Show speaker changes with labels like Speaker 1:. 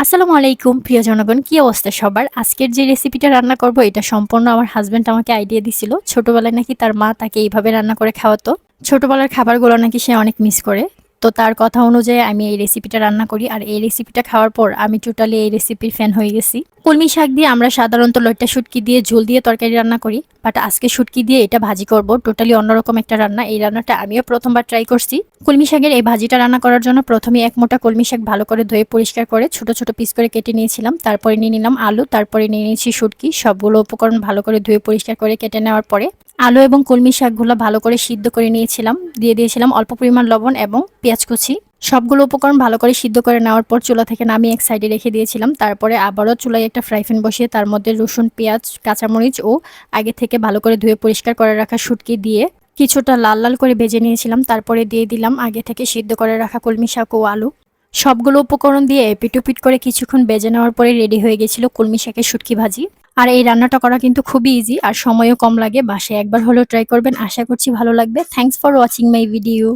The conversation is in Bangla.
Speaker 1: আসসালামু আলাইকুম প্রিয় জনগণ, কি অবস্থা সবার? আজকের যে রেসিপিটা রান্না করব এটা সম্পূর্ণ আমার হাজবেন্ড আমাকে আইডিয়া দিছিল। ছোটবেলায় নাকি তার মা তাকে এইভাবে রান্না করে খাওয়াতো। ছোটবেলার খাবারগুলো নাকি সে অনেক মিস করে। তো তার কথা অনুযায়ী আমি এই রেসিপিটা রান্না করি, আর এই রেসিপিটা খাওয়ার পর আমি টোটালি এই রেসিপির ফ্যান হয়ে গেছি। কলমি শাক দিয়ে আমরা সাধারণত লইট্টা শুটকি দিয়ে ঝোল দিয়ে তরকারি রান্না করি, বাট আজকে শুটকি দিয়ে এটা ভাজি করব। টোটালি অন্যরকম একটা রান্না। এই রান্নাটা আমিও প্রথমবার ট্রাই করছি। কলমি শাকের এই ভাজিটা রান্না করার জন্য প্রথমে এক মোটা কলমি শাক ভালো করে ধুয়ে পরিষ্কার করে ছোট ছোট পিস করে কেটে নিয়েছিলাম। তারপরে নিয়ে নিলাম আলু, তারপরে নিয়ে নিয়েছি শুটকি। সবগুলো উপকরণ ভালো করে ধুয়ে পরিষ্কার করে কেটে নেওয়ার পরে আলু এবং কলমি শাকগুলো ভালো করে সিদ্ধ করে নিয়েছিলাম। দিয়ে দিয়েছিলাম অল্প পরিমাণ লবণ এবং পেঁয়াজ কুচি। সবগুলো উপকরণ ভালো করে সিদ্ধ করে নেওয়ার পর চুলা থেকে নামিয়ে এক সাইডে রেখে দিয়েছিলাম। তারপরে আবারও চুলায় একটা ফ্রাই প্যান বসিয়ে তার মধ্যে রসুন, পেঁয়াজ, কাঁচামরিচ ও আগে থেকে ভালো করে ধুয়ে পরিষ্কার করে রাখা শুটকি দিয়ে কিছুটা লাল লাল করে ভেজে নিয়েছিলাম। তারপরে দিয়ে দিলাম আগে থেকে সিদ্ধ করে রাখা কলমি শাক ও আলু। সবগুলো উপকরণ দিয়ে এপিট করে কিছুক্ষণ ভেজে নেওয়ার পরে রেডি হয়ে গেছিল কলমি শাকের শুটকি ভাজি। আর এই রান্নাটা করা কিন্তু খুবই ইজি আর সময়ও কম লাগে। বাসায় একবার হলেও ট্রাই করবেন, আশা করছি ভালো লাগবে। Thanks for watching my video.